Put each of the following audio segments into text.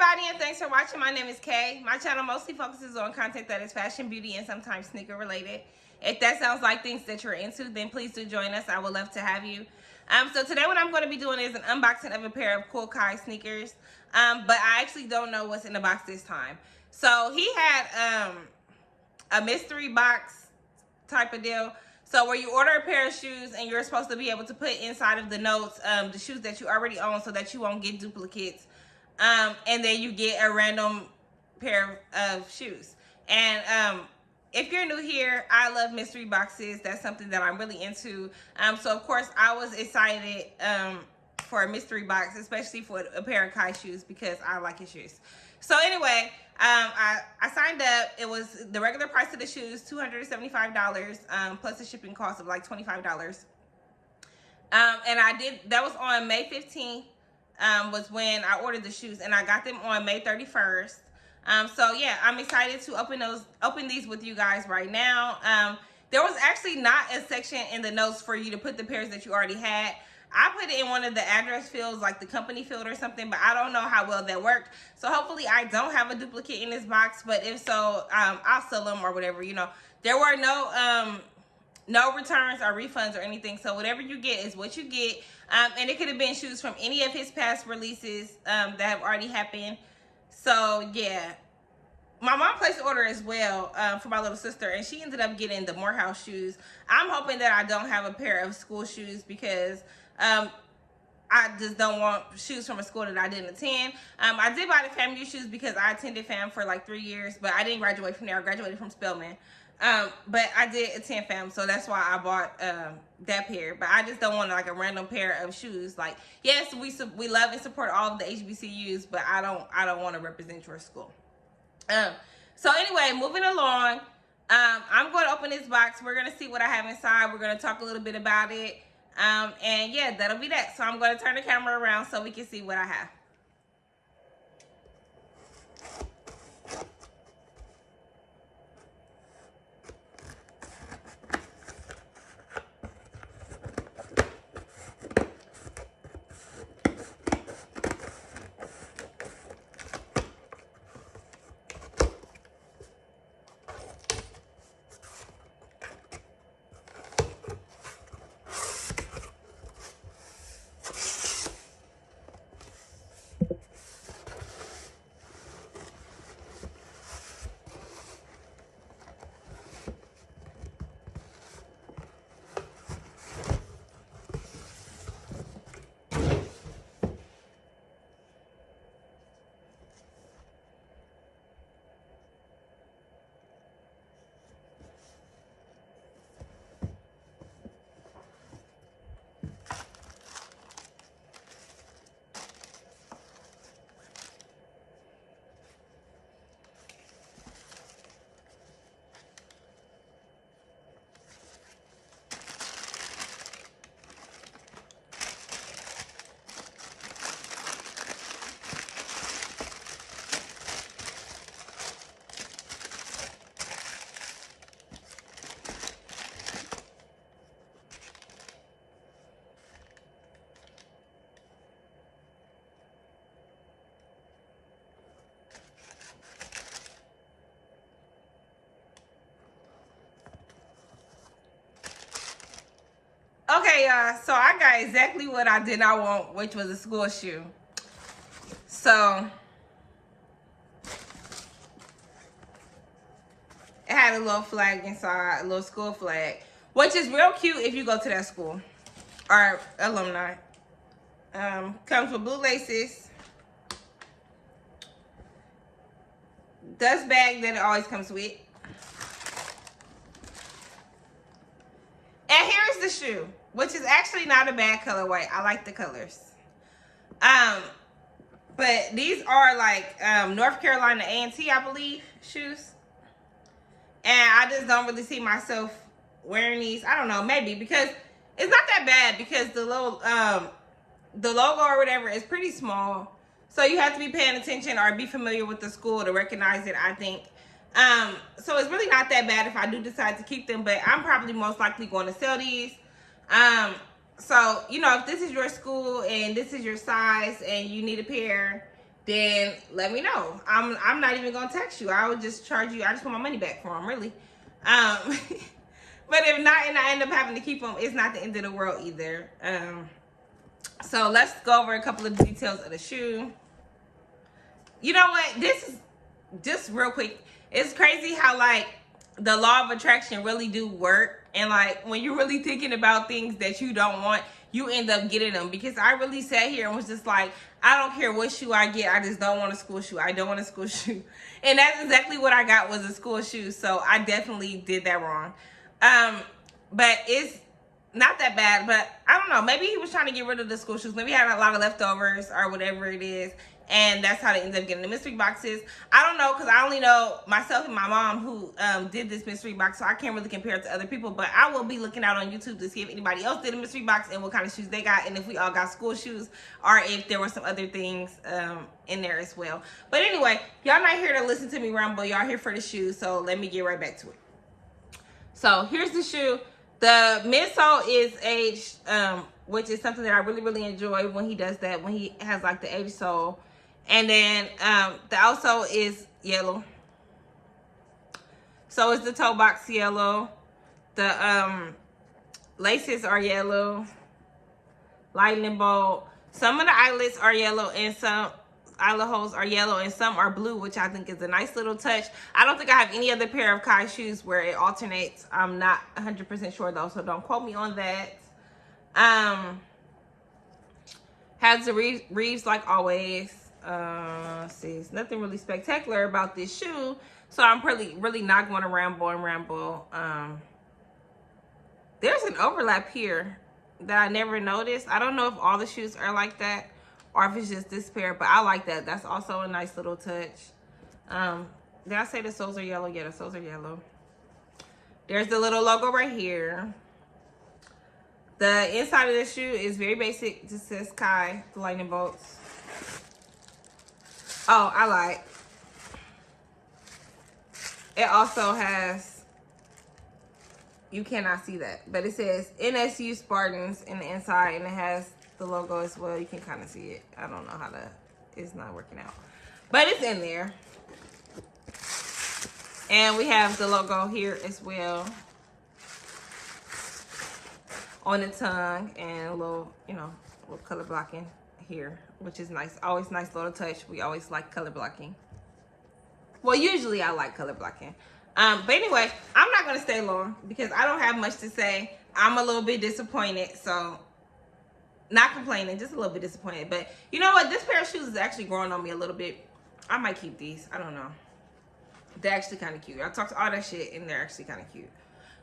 everybody, and thanks for watching. My name is Kay. My channel mostly focuses on content that is fashion, beauty, and sometimes sneaker related. If that sounds like things that you're into, then please do join us. I would love to have you. So today what I'm going to be doing is an unboxing of a pair of Kool Kiy sneakers. But I actually don't know what's in the box this time. So he had a mystery box type of deal. So where you order a pair of shoes and you're supposed to be able to put inside of the notes the shoes that you already own so that you won't get duplicates. And then you get a random pair of shoes. And if you're new here, I love mystery boxes. That's something that I'm really into. So of course I was excited for a mystery box, especially for a pair of Kai shoes because I like his shoes. So anyway, I signed up. It was the regular price of the shoes, $275, plus a shipping cost of like $25. And that was on May 15th. Was when I ordered the shoes, and I got them on May 31st. So yeah, I'm excited to open these with you guys right now. There was actually not a section in the notes for you to put the pairs that you already had. I put it in one of the address fields, like the company field or something, but I don't know how well that worked. So hopefully I don't have a duplicate in this box, but if so, I'll sell them or whatever, you know. There were no returns or refunds or anything, so whatever you get is what you get. And it could have been shoes from any of his past releases that have already happened. So yeah, my mom placed an order as well for my little sister, and she ended up getting the Morehouse shoes. I'm hoping that I don't have a pair of school shoes because I just don't want shoes from a school that I didn't attend. I did buy the FAMU shoes because I attended FAM for like 3 years, but I didn't graduate from there. I graduated from Spelman. But I did attend FAM, so that's why I bought that pair. But I just don't want like a random pair of shoes. Like, yes, we love and support all of the HBCUs, but I don't want to represent your school. So anyway, moving along, I'm going to open this box. We're going to see what I have inside. We're going to talk a little bit about it. And yeah, that'll be that. So I'm going to turn the camera around so we can see what I have. Okay, y'all, so I got exactly what I did not want, which was a school shoe. So it had a little flag inside, a little school flag, which is real cute if you go to that school or alumni. Comes with blue laces, dust bag that it always comes with. And here's the shoe, which is actually not a bad colorway. I like the colors. But these are like North Carolina A&T, I believe, shoes. And I just don't really see myself wearing these. I don't know, maybe, because it's not that bad because the little the logo or whatever is pretty small. So you have to be paying attention or be familiar with the school to recognize it, I think. So it's really not that bad if I do decide to keep them, but I'm probably most likely going to sell these. So, you know, if this is your school and this is your size and you need a pair then let me know. I'm not even gonna text you. I would just charge you. I just want my money back for them, really. But if not, and I end up having to keep them, it's not the end of the world either. So let's go over a couple of details of the shoe. You know what? This is just real quick. It's crazy how like the law of attraction really do work, and like when you're really thinking about things that you don't want, you end up getting them. Because I really sat here and was just like, I don't care what shoe I get, I just don't want a school shoe. I don't want a school shoe. And that's exactly what I got, was a school shoe. So I definitely did that wrong. But it's not that bad. But I don't know, maybe he was trying to get rid of the school shoes. Maybe he had a lot of leftovers or whatever it is, and that's how they ended up getting the mystery boxes. I don't know, because I only know myself and my mom who did this mystery box, so I can't really compare it to other people. But I will be looking out on YouTube to see if anybody else did a mystery box and what kind of shoes they got, and if we all got school shoes, or if there were some other things in there as well. But anyway, y'all not here to listen to me ramble. Y'all here for the shoes, so let me get right back to it. So here's the shoe. The midsole is aged, which is something that I really, really enjoy when he does that, when he has like the aged sole. And then the outsole is yellow. So is the toe box yellow. The laces are yellow. Lightning bolt. Some of the eyelets are yellow, and some eyelet holes are yellow, and some are blue, which I think is a nice little touch. I don't think I have any other pair of Kai shoes where it alternates. I'm not 100% sure though, so don't quote me on that. Has the reeves like always. See, it's nothing really spectacular about this shoe, so I'm really not going to ramble. There's an overlap here that I never noticed. I don't know if all the shoes are like that or if it's just this pair, but I like that. That's also a nice little touch. Did I say the soles are yellow? Yeah, the soles are yellow. There's the little logo right here. The inside of the shoe is very basic. It just says Kai, the lightning bolts. Oh, I like. It also has, you cannot see that, but it says NSU Spartans in the inside, and it has the logo as well. You can kind of see it. I don't know how to, it's not working out, but it's in there. And we have the logo here as well on the tongue, and a little, you know, a little color blocking here, which is nice. Always nice little touch. We always like color blocking. Well, usually I like color blocking. But anyway, I'm not going to stay long because I don't have much to say. I'm a little bit disappointed, so not complaining, just a little bit disappointed. But you know what? This pair of shoes is actually growing on me a little bit. I might keep these. I don't know. They're actually kind of cute. I talked all that shit, and they're actually kind of cute.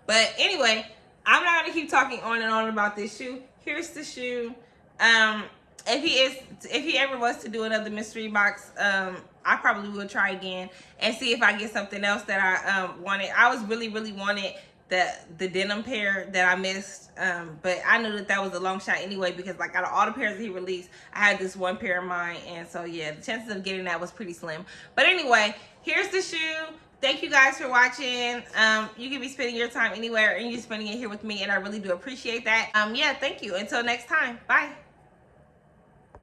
But anyway, I'm not going to keep talking on and on about this shoe. Here's the shoe. If he ever was to do another mystery box, I probably will try again and see if I get something else that I wanted. I was really wanted the denim pair that I missed, but I knew that was a long shot anyway, because like out of all the pairs that he released, I had this one pair in mind, and so yeah, the chances of getting that was pretty slim. But anyway, here's the shoe. Thank you guys for watching. You can be spending your time anywhere, and you're spending it here with me, and I really do appreciate that. Yeah, thank you. Until next time, bye.